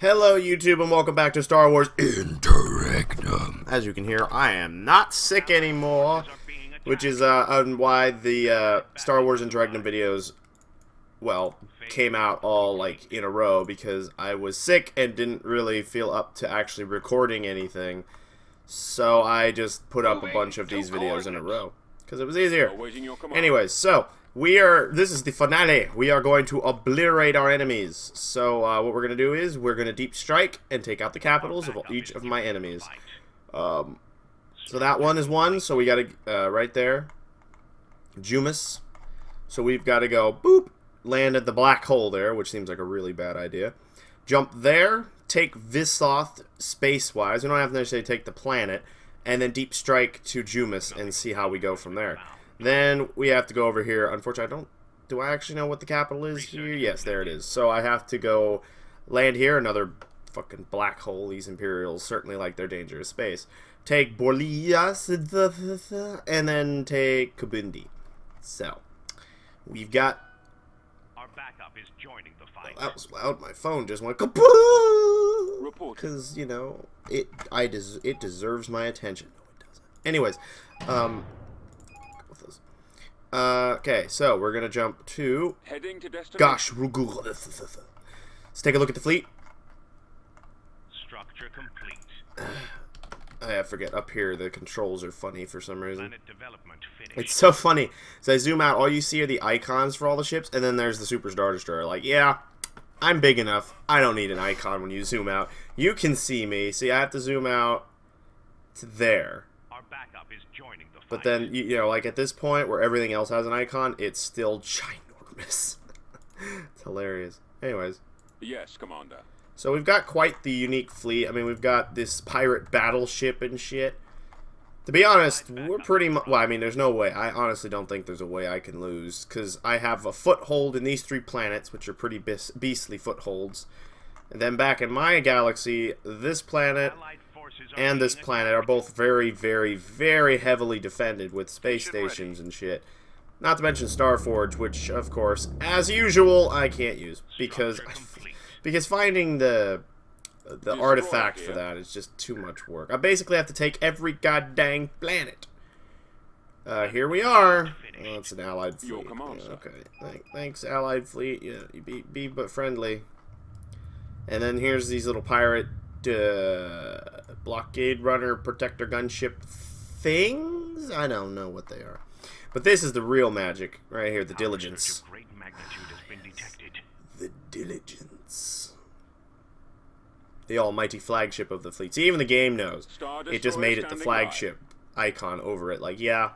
Hello YouTube and welcome back to Star Wars Interregnum. As you can hear, I am not sick anymore, which is why the Star Wars Interregnum videos, well, came out all like in a row, because I was sick and didn't really feel up to actually recording anything. So I just put up a bunch of these videos in a row because it was easier. Anyways, so this is the finale. We are going to obliterate our enemies. So what we're going to do is we're going to deep strike and take out the capitals of each of my enemies. So that one is one. So we got to, right there, Jumis. So we've got to go, boop, land at the black hole there, which seems like a really bad idea. Jump there, take Vissoth space-wise. We don't have to necessarily take the planet. And then deep strike to Jumis and see how we go from there. Then we have to go over here. Unfortunately, do I actually know what the capital is here? Yes, there it is. So I have to go land here. Another fucking black hole. These Imperials certainly like their dangerous space. Take Borlias, and then take Kabundi. So we've got. Our backup is joining the fight. Oh, that was loud. My phone just went kapoo. Because you know it deserves my attention. No, it doesn't. Anyways, okay, so we're gonna jump to heading to destination. Gosh, Rugul. Let's take a look at the fleet. Structure complete. I forget, up here the controls are funny for some reason. Planet development finished. It's so funny. So I zoom out, all you see are the icons for all the ships, and then there's the Super Star Destroyer. Like, yeah, I'm big enough. I don't need an icon when you zoom out. You can see me. See, I have to zoom out to there. Our backup is joining the fight. But then, you know, like at this point where everything else has an icon, it's still ginormous. It's hilarious. Anyways. Yes, Commander. So we've got quite the unique fleet. I mean, we've got this pirate battleship and shit. To be honest, we're pretty much... Well, I mean, there's no way. I honestly don't think there's a way I can lose. Because I have a foothold in these 3 planets, which are pretty beastly footholds. And then back in my galaxy, this planet and this planet are both very, very, very heavily defended with space stations and shit. Not to mention Starforge, which, of course, as usual, I can't use. Because finding the artifact for that is just too much work. I basically have to take every goddamn planet. Here we are. Oh, it's an allied fleet. Yeah, okay. Thanks, allied fleet. Yeah, be but friendly. And then here's these little pirate blockade runner protector gunship things. I don't know what they are. But this is the real magic right here, the Diligence. The Diligence. The almighty flagship of the fleet. See, even the game knows. It just made it the flagship icon over it. Like, yeah,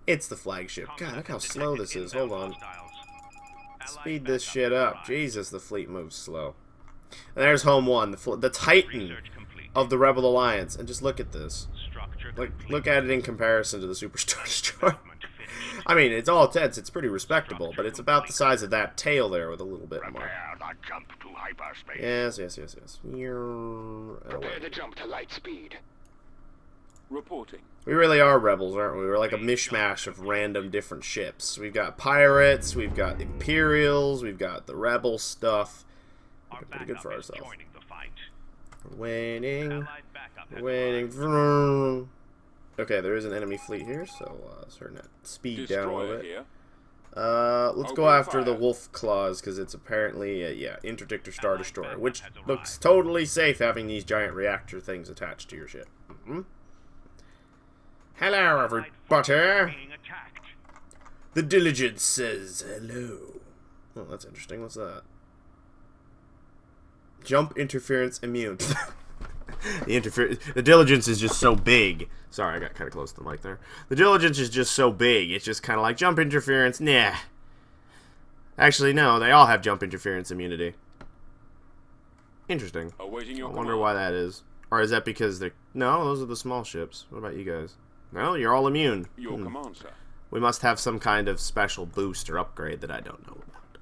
it's the flagship. God, look how slow this is. Hold on. Speed this shit up. Jesus, the fleet moves slow. And there's Home 1, the Titan of the Rebel Alliance. And just look at this. Look at it in comparison to the Super Star Destroyer. I mean, it's all tense. It's pretty respectable, but it's about the size of that tail there with a little bit more. Yes. Prepare the jump to light speed. Reporting. We really are rebels, aren't we? We're like a mishmash of random different ships. We've got pirates, we've got Imperials, we've got the rebel stuff. We're pretty good for ourselves. Waiting. Okay, there is an enemy fleet here, so let's turn that speed down a little bit. Let's go after the Wolf Claws, because it's apparently, yeah, Interdictor Star Destroyer, which looks totally safe having these giant reactor things attached to your ship. Hello, everybody. The Diligence says hello. Oh, that's interesting. What's that? Jump interference immune. The Diligence is just so big. Sorry, I got kind of close to the mic there. The Diligence is just so big. It's just kind of like jump interference. Nah. Actually, no. They all have jump interference immunity. Interesting. I wonder why that is. Or is that because they're... No, those are the small ships. What about you guys? No, you're all immune. Your command, sir. We must have some kind of special boost or upgrade that I don't know about.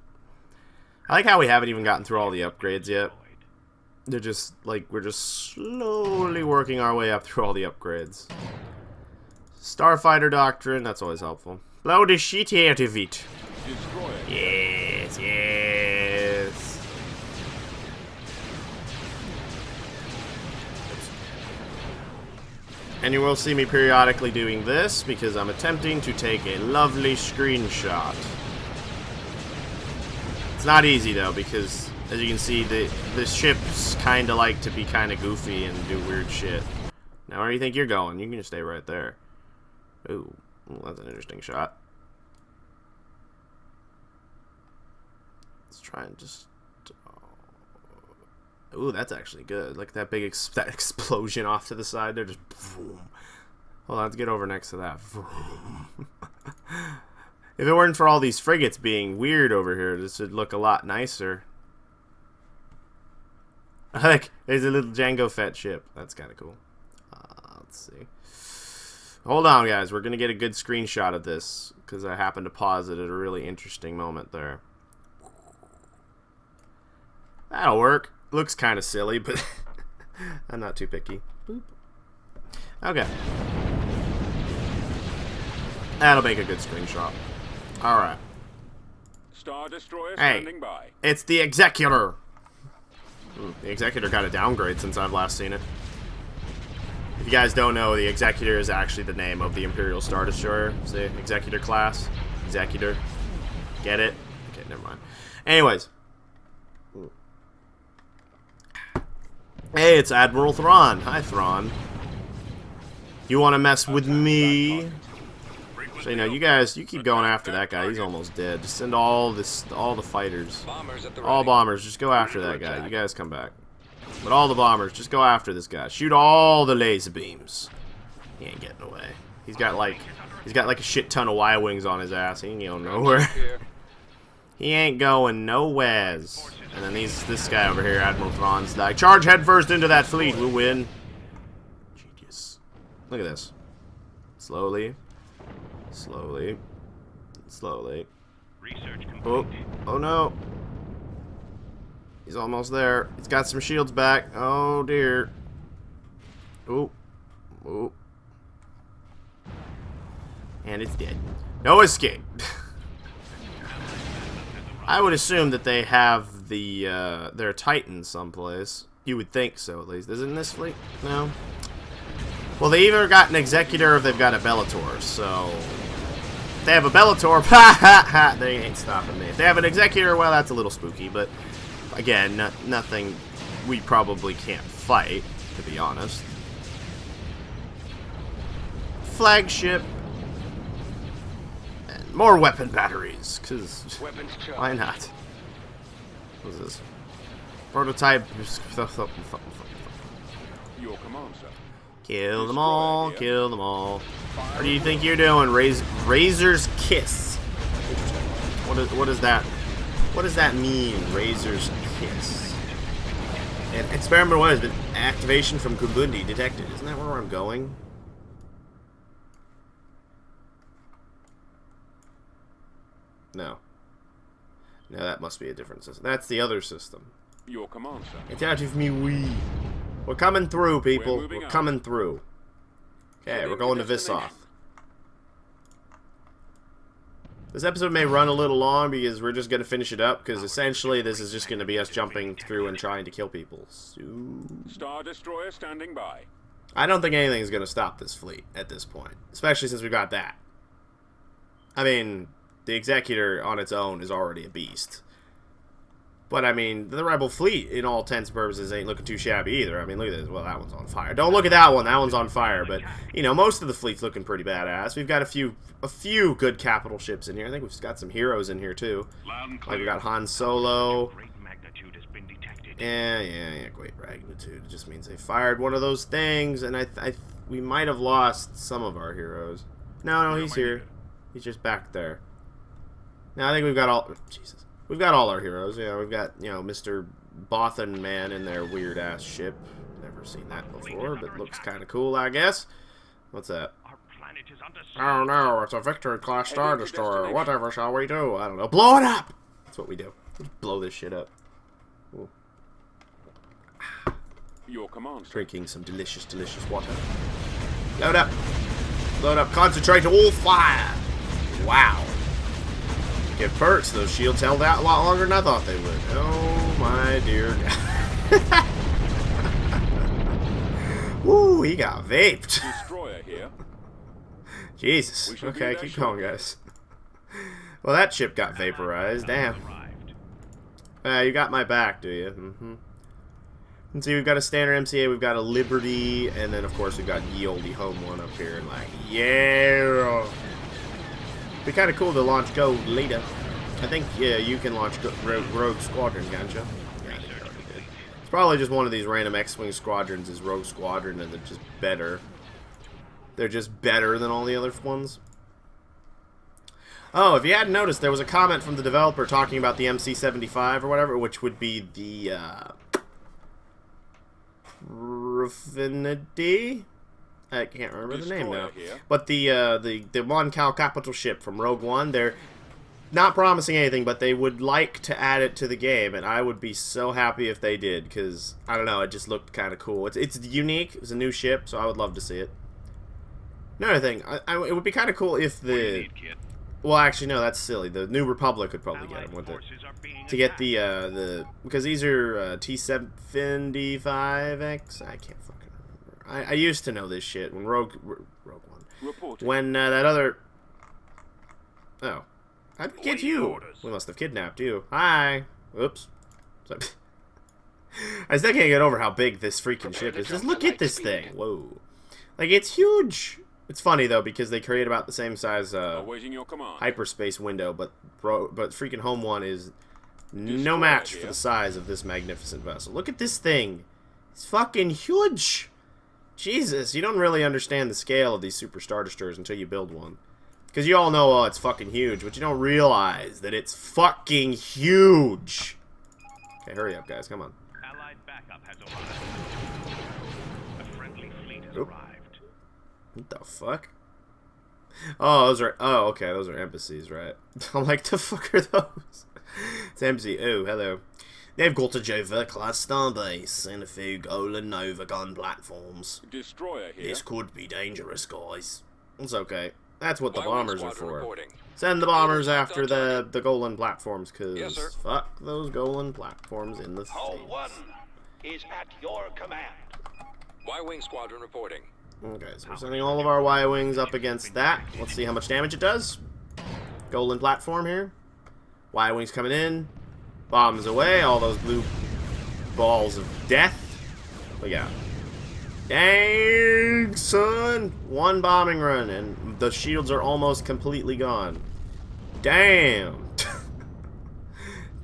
I like how we haven't even gotten through all the upgrades yet. They're just, like, we're just slowly working our way up through all the upgrades. Starfighter Doctrine, that's always helpful. Blow the shit out of it. Yes. And you will see me periodically doing this because I'm attempting to take a lovely screenshot. It's not easy though because, as you can see, the ships kind of like to be kind of goofy and do weird shit. Now, where do you think you're going? You can just stay right there. Ooh, that's an interesting shot. Let's try and just... Ooh, that's actually good. Look at that big that explosion off to the side there. Just boom. Hold on, let's get over next to that. If it weren't for all these frigates being weird over here, this would look a lot nicer. Like, there's a little Jango Fett ship. That's kind of cool. Let's see. Hold on, guys. We're going to get a good screenshot of this because I happened to pause it at a really interesting moment there. That'll work. Looks kind of silly, but I'm not too picky. Boop. Okay. That'll make a good screenshot. Alright. Star Destroyer Hey, standing by. it's the Executor. The Executor got a downgrade since I've last seen it. If you guys don't know, the Executor is actually the name of the Imperial Star Destroyer. It's the Executor class. Executor. Get it? Okay, never mind. Anyways. Hey, it's Admiral Thrawn. Hi, Thrawn. You want to mess with me? So, you know, you guys, you keep going after that guy. He's almost dead. Just send all the fighters. All bombers, just go after that guy. You guys come back. But all the bombers, just go after this guy. Shoot all the laser beams. He ain't getting away. He's got like a shit ton of Y-wings on his ass. He ain't going nowhere. He ain't going nowheres. And then this guy over here, Admiral Thrawn's like, charge headfirst into that fleet. We'll win. Genius. Look at this. Slowly. Slowly. Slowly. Oh. Oh no. He's almost there. He's got some shields back. Oh dear. Oh. Oh. And it's dead. No escape. I would assume that they have their Titans someplace. You would think so, at least. Isn't this fleet? No. Well, they either got an Executor or they've got a Bellator, so... If they have a Bellator, ha ha ha, they ain't stopping me. If they have an Executor, well, that's a little spooky, but... Again, nothing we probably can't fight, to be honest. Flagship. And more weapon batteries, because why not? What is this? Prototype. Your command, sir. Kill them all, kill them all. What do you think you're doing? Razor's Kiss. Interesting. What is that? What does that mean? Razor's Kiss. And experiment what has been activation from Kubundi detected. Isn't that where I'm going? No. No, that must be a different system. That's the other system. Your command, sir. It's out of me, We're coming through, people. We're coming through. Okay, we're going to Vissoth. This episode may run a little long because we're just going to finish it up, because essentially this is just going to be us jumping through and trying to kill people. So... Star Destroyer standing by. I don't think anything is going to stop this fleet at this point, especially since we got that. I mean, the Executor on its own is already a beast. But, I mean, the Rebel fleet, in all intents and purposes, ain't looking too shabby either. I mean, look at this. Well, that one's on fire. Don't look at that one. That one's on fire. But, you know, most of the fleet's looking pretty badass. We've got a few good capital ships in here. I think we've got some heroes in here, too. Like, we got Han Solo. Yeah, great magnitude. It just means they fired one of those things, and we might have lost some of our heroes. No, he's here. He's just back there. Now, I think we've got all... Jesus. We've got all our heroes. Yeah, we've got, you know, Mr. Bothan Man in their weird-ass ship. Never seen that before, but looks kind of cool, I guess. What's that? Oh, no, it's a Victory-class Star Destroyer. Whatever shall we do? I don't know. Blow it up! That's what we do. Just blow this shit up. Ooh. Your command, sir. Drinking some delicious, delicious water. Load up. Load up. Concentrate all fire. Wow. Get perks. Those shields held out a lot longer than I thought they would. Oh my dear God. Woo! he got vaped. Destroyer here. Jesus. We shall do Okay, that keep going, shortly. guys. Well, that ship got vaporized. Damn. Arrived. You got my back, do you? Mm-hmm. And see, we've got a standard MCA, we've got a Liberty, and then, of course, we've got ye olde home one up here. And like, yeah. Be kind of cool to launch Go later. I think, yeah, you can launch Rogue Squadron, can't you? Yeah, I think you already did. It's probably just one of these random X-Wing squadrons is Rogue Squadron, and they're just better. They're just better than all the other ones. Oh, if you hadn't noticed, there was a comment from the developer talking about the MC-75 or whatever, which would be the, Raffinity? I can't remember the name now. Destroyer here. But the Mon Cal capital ship from Rogue One, they're not promising anything, but they would like to add it to the game, and I would be so happy if they did, because, I don't know, it just looked kind of cool. It's unique, it's a new ship, so I would love to see it. Another thing, it would be kind of cool if What do you the... need, kid? Well, actually, no, that's silly. The New Republic would probably get Allied them, wouldn't it? forces are being To get attacked. because these are T-75X. I can't fucking remember. I used to know this shit when Rogue One. Reporting. When that other. Oh, how'd we get Waiting you? orders. We must have kidnapped you. Hi. Oops. Sorry. I still can't get over how big this freaking ship is. Just look at this thing. Whoa, like it's huge. It's funny though because they create about the same size Awaiting your command. hyperspace window, but freaking Home One is no match for the size of this magnificent vessel. Look at this thing. It's fucking huge. Jesus, you don't really understand the scale of these Super Star Destroyers until you build one. Because you all know, oh, it's fucking huge, but you don't realize that it's fucking huge. Okay, hurry up, guys. Come on. Allied backup has arrived. A friendly fleet has Oop. arrived. What the fuck? Oh, those are... Oh, okay, those are embassies, right? I'm like, the fuck are those? It's embassy. Oh, hello. They've got a Jova-class starbase and a few Golan Nova gun platforms. Destroyer here. This could be dangerous, guys. It's okay. That's what the Y-Wing bombers are squadron for. reporting. Send the bombers after the Golan platforms, Yes, sir. because fuck those Golan platforms in the Home face. 1 is at your command. Y-Wing squadron reporting. Okay, so we're sending all of our Y-Wings up against that. Let's see how much damage it does. Golan platform here. Y-Wings coming in. Bombs away. All those blue balls of death. Look out. Dang, son. One bombing run, and the shields are almost completely gone. Damn.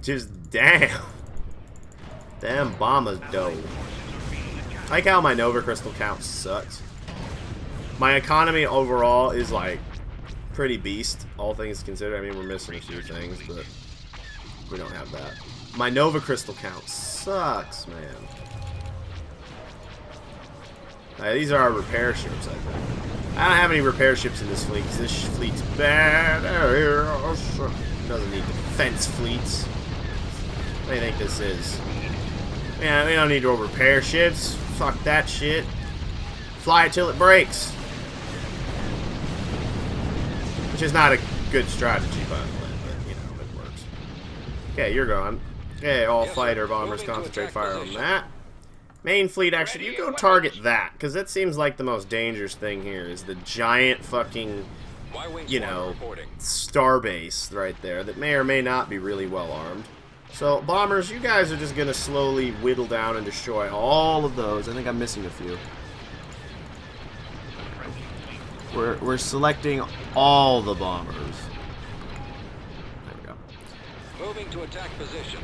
Just damn. Damn bombers dope. I like how my Nova Crystal count sucks. My economy overall is like pretty beast, all things considered. I mean, we're missing a few things, but we don't have that. My Nova Crystal count sucks, man. These are our repair ships, I think. I don't have any repair ships in this fleet, because this fleet's bad. It doesn't need defense fleets. What do you think this is? Yeah, we don't need to repair ships. Fuck that shit. Fly it till it breaks. Which is not a good strategy, by the way, but, you know, it works. Okay, you're gone. Okay, all Yes, fighter sir. bombers Moving to concentrate attack fire position. on that. Main fleet, actually, you go target that, because that seems like the most dangerous thing here, is the giant fucking, Y-Wing you squadron know, reporting. starbase right there that may or may not be really well armed. So, bombers, you guys are just going to slowly whittle down and destroy all of those. I think I'm missing a few. We're selecting all the bombers. There we go. Moving to attack position.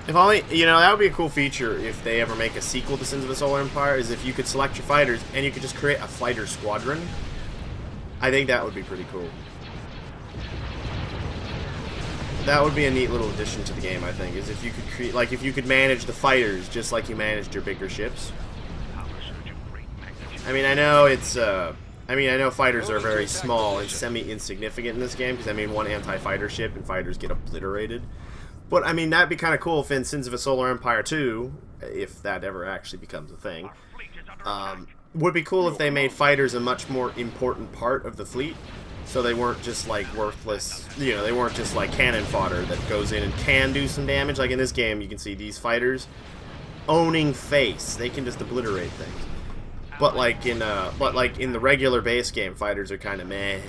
If only, you know, that would be a cool feature if they ever make a sequel to Sins of the Solar Empire, is if you could select your fighters and you could just create a fighter squadron. I think that would be pretty cool. That would be a neat little addition to the game, I think, is if you could create, like, if you could manage the fighters just like you managed your bigger ships. Power surge of great magnitude. I mean, I know it's, I know fighters are very small and semi-insignificant in this game, because, I mean, one anti-fighter ship and fighters get obliterated. But, I mean, that'd be kind of cool if in Sins of a Solar Empire 2, if that ever actually becomes a thing, Fleet is under attack. would be cool if they made fighters a much more important part of the fleet, so they weren't just, like, worthless, you know, they weren't just, like, cannon fodder that goes in and can do some damage. Like, in this game, you can see these fighters owning face. They can just obliterate things. But like in the regular base game, fighters are kind of meh.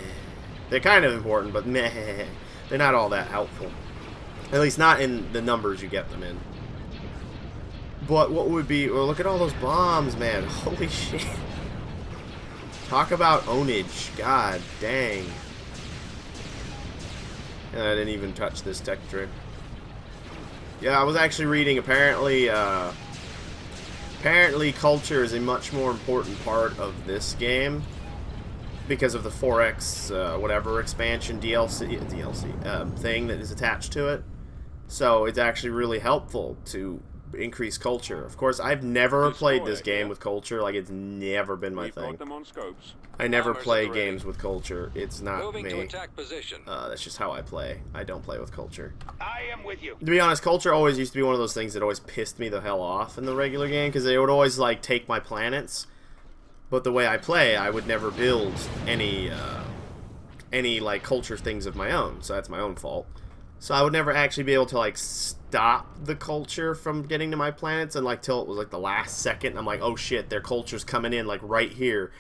They're kind of important, but meh. They're not all that helpful. At least not in the numbers you get them in. But what would be... Well, look at all those bombs, man. Holy shit. Talk about ownage. God dang. And I didn't even touch this tech tree. Yeah, I was actually reading, apparently culture is a much more important part of this game because of the 4X whatever expansion DLC thing that is attached to it. So it's actually really helpful to increase culture. Of course, I've never played this game with culture. Like, it's never been my thing. Them on scopes. I never play games with culture. It's not Moving to me. attack position. That's just how I play. I don't play with culture. I am with you. To be honest, culture always used to be one of those things that always pissed me the hell off in the regular game, because they would always, like, take my planets. But the way I play, I would never build any like, culture things of my own, so that's my own fault. So I would never actually be able to, like, stop the culture from getting to my planets, and, like, till it was, like, the last second, I'm like, oh shit, their culture's coming in, like, right here.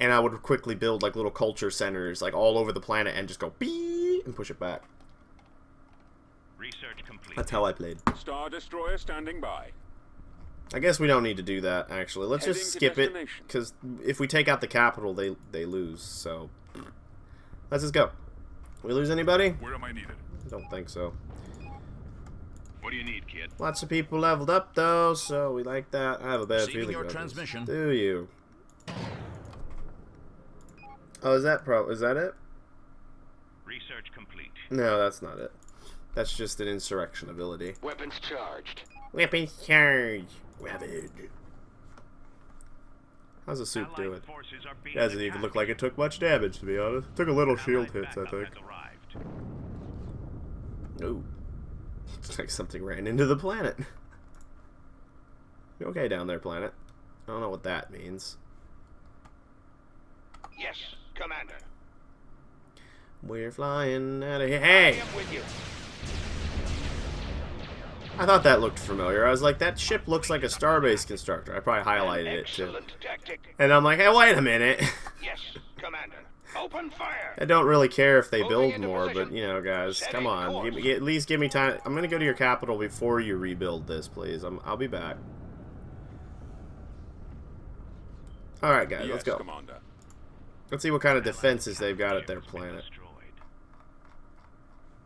And I would quickly build, like, little culture centers, like, all over the planet, and just go, beep, and push it back. Research complete. That's how I played. Star Destroyer standing by. I guess we don't need to do that, actually. Let's just skip it, because if we take out the capital, they lose, so... Let's just go. We lose anybody? Where am I needed? Don't think so. What do you need, kid? Lots of people leveled up, though, so we like that. I have a bad Receiving feeling your about transmission. this. Do you? Oh, is that it? Research complete. No, that's not it. That's just an insurrection ability. Weapons charged. Weapons charge. Ravage. How's the soup Allied doing? forces are being Doesn't even look like it took much damage, to be honest. Took a little shield hits, I think. Ooh. Looks like something ran into the planet. You okay down there, planet? I don't know what that means. Yes, Commander. We're flying out of here. I Hey! am with you. I thought that looked familiar. I was like, that ship looks like a Starbase constructor. I probably highlighted it, too. Excellent tactic. And I'm like, hey, wait a minute. Yes, Commander. Open fire. I don't really care if they Moving build into more, position. but, you know, guys, Setting come on. course. At least give me time. I'm going to go to your capital before you rebuild this, please. I'll be back. Alright, guys, Yes, let's go. Commander. Let's see what kind of defenses they've got at their planet.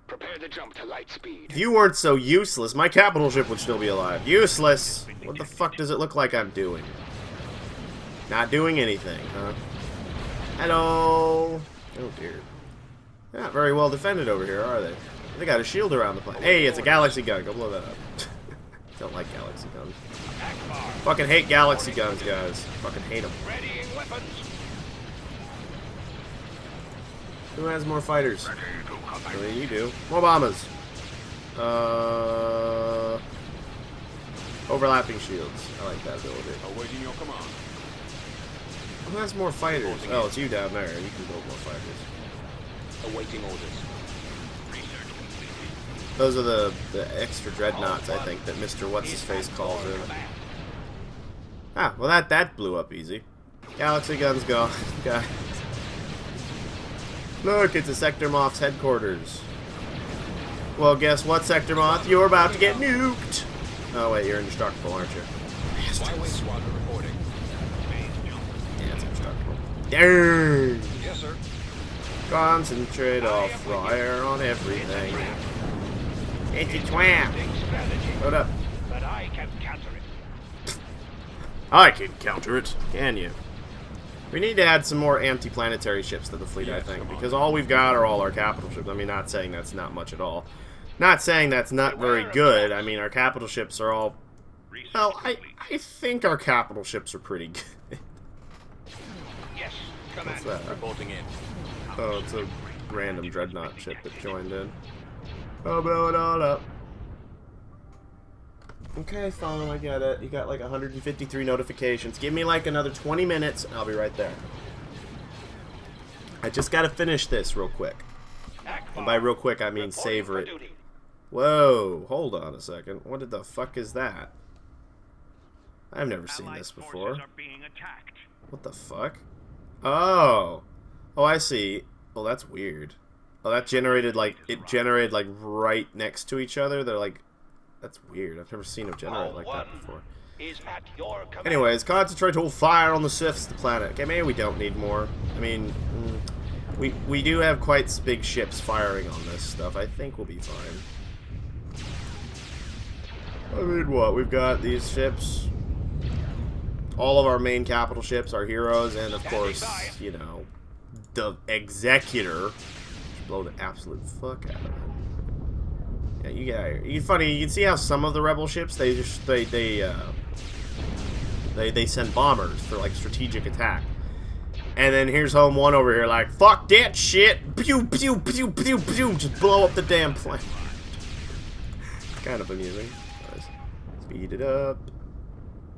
Prepare the jump to light speed. If you weren't so useless, my capital ship would still be alive. Useless! What the fuck does it look like I'm doing? Not doing anything, huh? Hello! Oh dear. They're not very well defended over here, are they? They got a shield around the planet. Hey, it's a galaxy gun. Go blow that up. Don't like galaxy guns. Fucking hate galaxy guns, guys. Fucking hate them. Readying weapons. Who has more fighters? I mean, you do. More bombers. Overlapping shields. I like that ability. Awaiting your command. Who has more fighters? Oh, it's you down there. You can build more fighters. Awaiting orders. Those are the extra dreadnoughts, I think, that Mr. What's-His-Face calls in. Ah, well that blew up easy. Galaxy guns gone. Guys. Look, it's a Sector Moth's headquarters. Well, guess what, Sector Moth? You're about to get nuked! Oh, wait, you're indestructible, aren't you? Y-Wing squadron reporting. Yeah, it's indestructible. Dang! Yes, sir. Concentrate off fire on everything. It's a twam! Big strategy. Load up. But I can counter it. I can counter it. Can you? We need to add some more anti-planetary ships to the fleet, I think, because all we've got are all our capital ships. I mean, not saying that's not much at all. Not saying that's not very good. I mean, our capital ships are all... Well, I think our capital ships are pretty good. Yes, What's Commander. that? Reporting in. Oh, it's a random dreadnought ship that joined in. I'll blow it all up. Okay, fine, I get it. You got like 153 notifications. Give me like another 20 minutes, and I'll be right there. I just gotta finish this real quick. And by real quick, I mean savor it. Whoa, hold on a second. What the fuck is that? I've never seen this before. Are being attacked. What the fuck? Oh. Oh, I see. Well, that's weird. Oh, that generated, like, it generated, like, right next to each other. They're, like, that's weird. I've never seen them generate like that before. Is at your command. Anyways, concentrate to fire on the surface of the planet. Okay, maybe we don't need more. I mean, we do have quite big ships firing on this stuff. I think we'll be fine. I mean, what? We've got these ships. All of our main capital ships, our heroes, and of course, you know, the Executor. Blow the absolute fuck out of it. Yeah, you get. You funny. You can see how some of the rebel ships they send bombers for like strategic attack, and then here's Home One over here like fuck that shit. Pew pew pew pew pew. Just blow up the damn plane. Kind of amusing. Speed it up.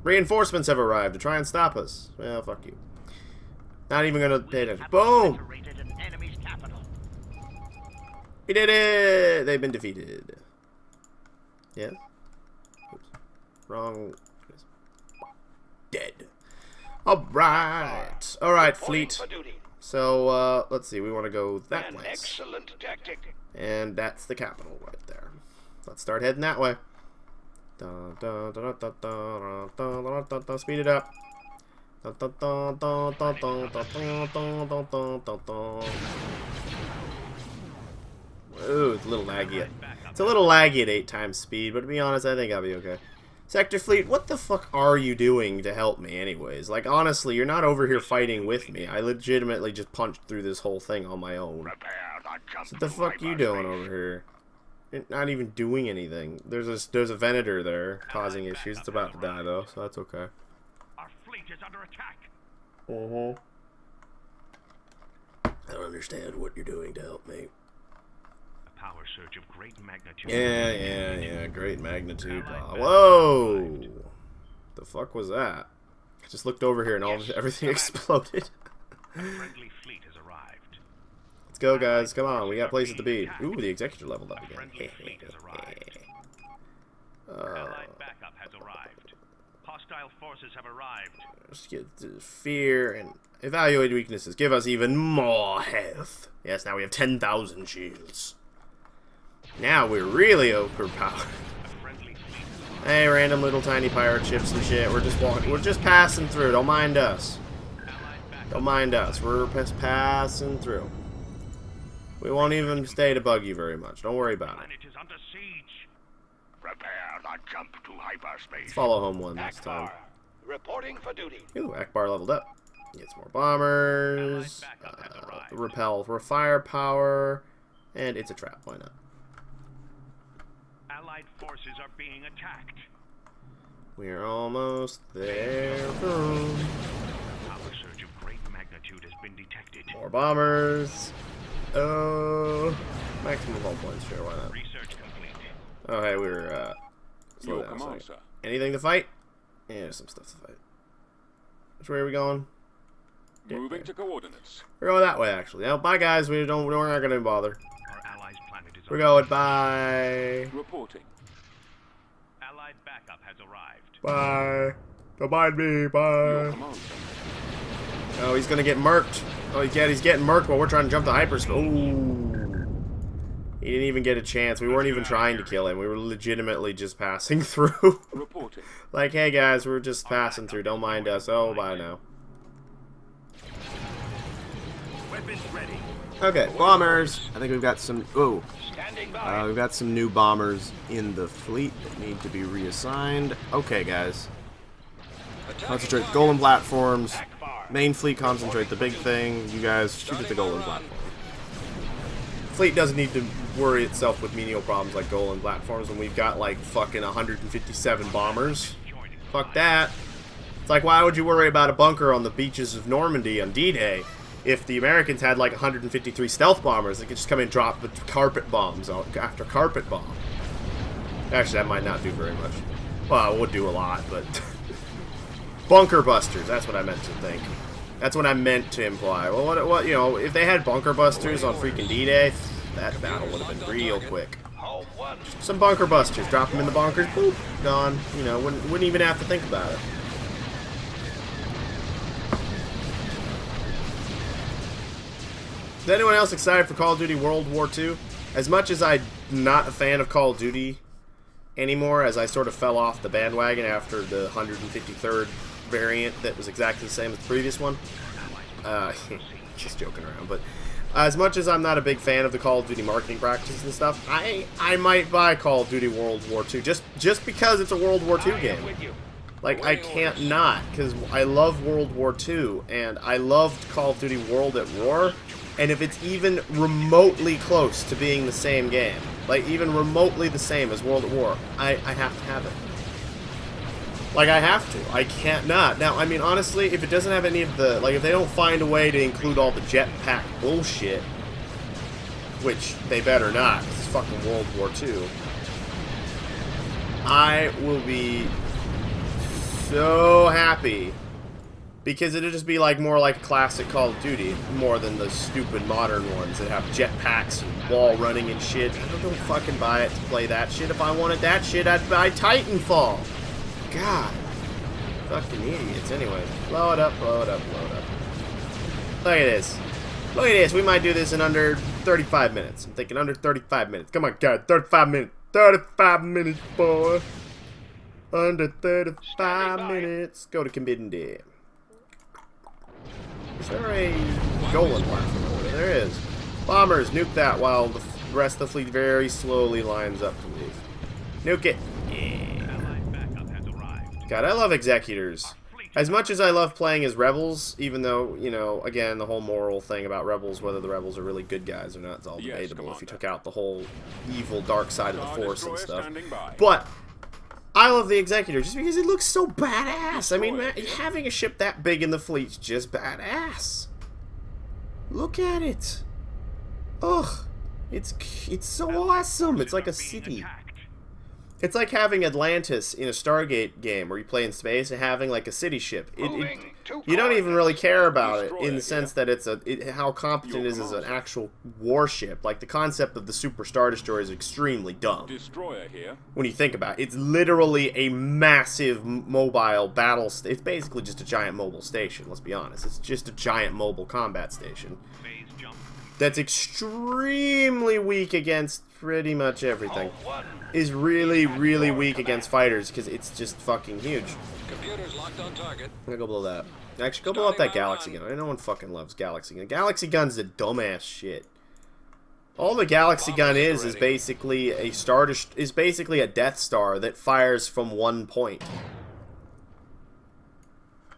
Reinforcements have arrived to try and stop us. Well, fuck you. Not even gonna pay attention. Boom! We did it! They've been defeated. Yes? Oops. Wrong. Dead. Alright. Alright, fleet. So, let's see. We want to go that way. Excellent tactic. And that's the capital right there. Let's start heading that way. Speed it up. Ooh, it's a little laggy. It's a little laggy at 8 times speed, but to be honest, I think I'll be okay. Sector Fleet, what the fuck are you doing to help me anyways? Like, honestly, you're not over here fighting with me. I legitimately just punched through this whole thing on my own. So what the fuck are you doing over here? You're not even doing anything. There's a Venator there causing issues. It's about to die, though, so that's okay. Our fleet is under attack. I don't understand what you're doing to help me. Power surge of great magnitude. Yeah, great magnitude. Whoa! The fuck was that? I just looked over here and everything exploded. A friendly fleet has arrived. Let's go, guys. Come on, we got places to be. Ooh, the Executor leveled up A again. friendly fleet has arrived. Allied backup has arrived. Hostile forces have arrived. Just get fear and evaluate weaknesses. Give us even more health. Yes, now we have 10,000 shields. Now we're really overpowered. Hey, random little tiny pirate ships and shit. We're just walking. We're just passing through. Don't mind us. Don't mind us. We're just passing through. We won't even stay to bug you very much. Don't worry about it. It is under siege. Prepare the jump to hyperspace. Let's follow Home One this time. Reporting for duty. Ooh, Akbar leveled up. Get some more bombers. Repel for firepower. And it's a trap. Why not? Allied forces are being attacked. We're almost there. Boom. Power surge of great magnitude has been detected. More bombers. Oh, maximum hull points. Sure, why not? Research complete. Oh, hey, we were slow Your down a command, second. sir. Anything to fight? Yeah, there's some stuff to fight. Which way are we going? Moving to coordinates. We're going that way, actually. Now, bye, guys. We're not gonna bother. Our allies' planet is We're going. Bye. Reporting. Allied backup has arrived. Bye. Don't mind me. Your Bye. command, sir. Oh, he's gonna get murked. Oh, he's getting murked while we're trying to jump to hyperspace. Ooh. He didn't even get a chance. We weren't even trying to kill him. We were legitimately just passing through. Reporting. Like, hey guys, we're just passing through. Don't mind us. Oh, bye now. Weapons ready. Okay, bombers. I think we've got some. Ooh. Standing by. We've got some new bombers in the fleet that need to be reassigned. Okay, guys. Concentrate the golden platforms. Main fleet concentrate the big thing. You guys shoot at the golden platform. Fleet doesn't need to worry itself with menial problems like golden platforms when we've got like fucking 157 bombers. Fuck that. It's like, why would you worry about a bunker on the beaches of Normandy on D-Day if the Americans had like 153 stealth bombers that could just come in and drop the carpet bombs after carpet bomb? Actually, that might not do very much. Well, it would do a lot, but... Bunker busters, that's what I meant to think. That's what I meant to imply. Well, what, you know, if they had bunker busters on freaking D-Day, that battle would have been real quick. Home one. Some bunker busters, drop them in the bunkers, boop, gone. You know, wouldn't even have to think about it. Is anyone else excited for Call of Duty World War II? As much as I'm not a fan of Call of Duty anymore, as I sort of fell off the bandwagon after the 153rd variant that was exactly the same as the previous one. Just joking around, but as much as I'm not a big fan of the Call of Duty marketing practices and stuff, I might buy Call of Duty World War II just because it's a World War II game. Like, I can't not, because I love World War II, and I loved Call of Duty World at War, and if it's even remotely close to being the same game, like even remotely the same as World at War, I have to have it. Like, I have to. I can't not. Now, I mean, honestly, if it doesn't have any of the, like, if they don't find a way to include all the jetpack bullshit, which they better not, 'cause it's fucking World War II, I will be so happy, because it'll just be like more like a classic Call of Duty, more than the stupid modern ones that have jetpacks and wall running and shit. I don't fucking buy it to play that shit. If I wanted that shit, I'd buy Titanfall. God. Fucking idiots. Anyway, blow it up, blow it up, blow it up. Look at this. Look at this. We might do this in under 35 minutes. I'm thinking under 35 minutes. Come on, God. 35 minutes. 35 minutes, boy. Under 35 minutes. Go to Community. Is there a Golan platform over there? There is. Bombers, nuke that while the rest of the fleet very slowly lines up to leave. Nuke it. Yeah. God, I love Executors. As much as I love playing as Rebels, even though, you know, again, the whole moral thing about Rebels, whether the Rebels are really good guys or not, it's all debatable if you took out the whole evil dark side of the Force and stuff. But I love the Executor just because it looks so badass. I mean, man, having a ship that big in the fleet's just badass. Look at it. Ugh. It's so awesome. It's like a city. It's like having Atlantis in a Stargate game where you play in space and having like a city ship. You don't even really care about it in the sense that it's how competent it is as an actual warship. Like, the concept of the Super Star Destroyer is extremely dumb. When you think about it, it's literally a massive mobile battle. It's basically just a giant mobile station. Let's be honest. It's just a giant mobile combat station that's extremely weak against pretty much everything. Is really, really weak against fighters because it's just fucking huge. Computers locked on target. I'm gonna go blow that up. Actually, go blow up that Galaxy gun. No one fucking loves Galaxy gun. Galaxy gun's a dumbass shit. All the Galaxy gun is basically a basically a Death Star that fires from one point.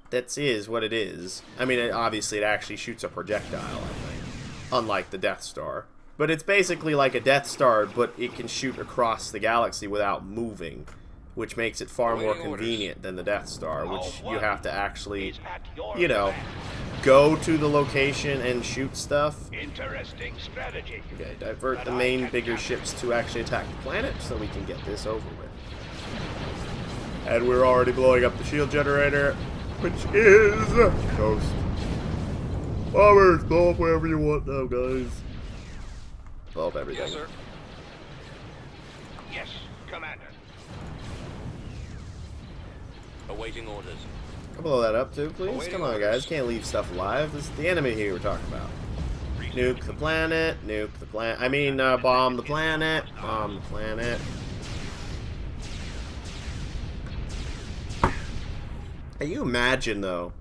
That is what it is. I mean, obviously, it actually shoots a projectile, I think, unlike the Death Star. But it's basically like a Death Star, but it can shoot across the galaxy without moving, which makes it far more convenient than the Death Star, which you have to actually, you know, go to the location and shoot stuff. Interesting strategy. Okay, divert the main bigger ships to actually attack the planet so we can get this over with. And we're already blowing up the shield generator, which is toast. Bombers, blow up wherever you want now, guys. Blow up everything. Yes, sir. Yes, Commander. Awaiting orders. Blow that up too, please. Come on, guys. Can't leave stuff alive. This is the enemy here we're talking about. Nuke the planet. Nuke the planet. I mean, bomb the planet. Bomb the planet. Can you imagine, though?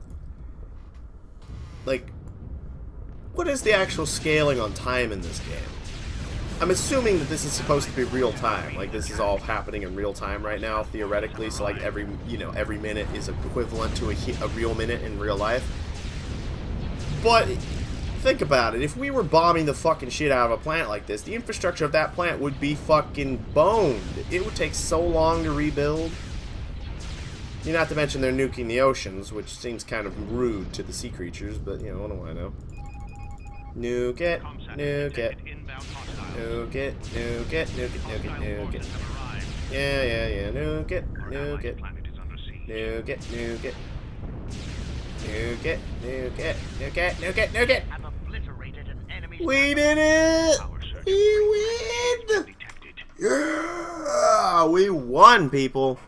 Like, what is the actual scaling on time in this game? I'm assuming that this is supposed to be real time. Like, this is all happening in real time right now, theoretically. So, like, every minute is equivalent to a real minute in real life. But think about it. If we were bombing the fucking shit out of a planet like this, the infrastructure of that planet would be fucking boned. It would take so long to rebuild. Not to mention they're nuking the oceans, which seems kind of rude to the sea creatures, but, you know, what do I know? Nuke it, nuke it. Nuke it, nuke it, nuke it, nuke it, nuke it. Yeah, nuke it, nuke it. Nuke it, nuke it. Nuke it, nuke it, nuke it, nuke it, nuke it. We did it! We win! Yeah! We won, people.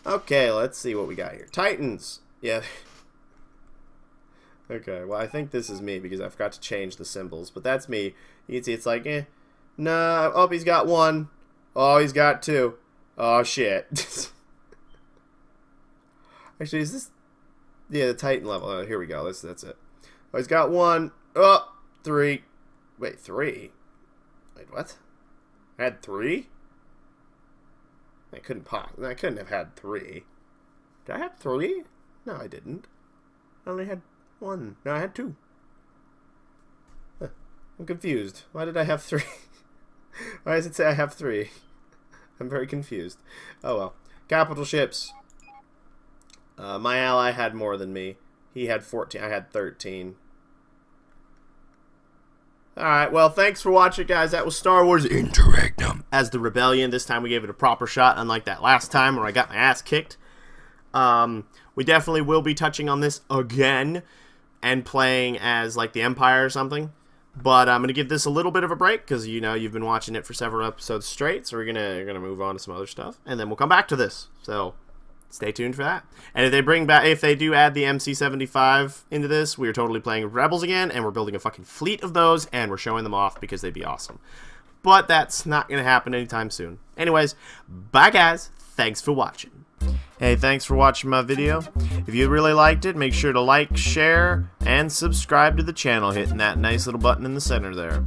Okay, let's see what we got here. Titans. Yeah. Okay, well, I think this is me because I forgot to change the symbols, but that's me. You can see it's like, nah, oh, he's got 1. Oh, he's got 2. Oh, shit. Actually, is this... Yeah, the Titan level. Oh, here we go. That's it. Oh, he's got 1. Oh, 3. Wait, 3? Wait, what? I had 3? I couldn't have had 3. Did I have 3? No, I didn't. I only had 1. No, I had 2. Huh. I'm confused. Why did I have 3? Why does it say I have 3? I'm very confused. Oh well. Capital ships. My ally had more than me. He had 14. I had 13. Alright, well, thanks for watching, guys. That was Star Wars Interregnum as the Rebellion. This time we gave it a proper shot, unlike that last time where I got my ass kicked. We definitely will be touching on this again and playing as, like, the Empire or something. But I'm going to give this a little bit of a break because, you know, you've been watching it for several episodes straight. So we're gonna move on to some other stuff. And then we'll come back to this. So stay tuned for that. And if they do add the MC-75 into this, we are totally playing Rebels again. And we're building a fucking fleet of those. And we're showing them off because they'd be awesome. But that's not going to happen anytime soon. Anyways, bye guys. Thanks for watching. Hey, thanks for watching my video. If you really liked it, make sure to like, share, and subscribe to the channel, hitting that nice little button in the center there.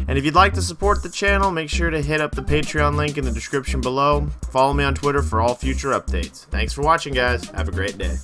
And if you'd like to support the channel, make sure to hit up the Patreon link in the description below. Follow me on Twitter for all future updates. Thanks for watching, guys. Have a great day.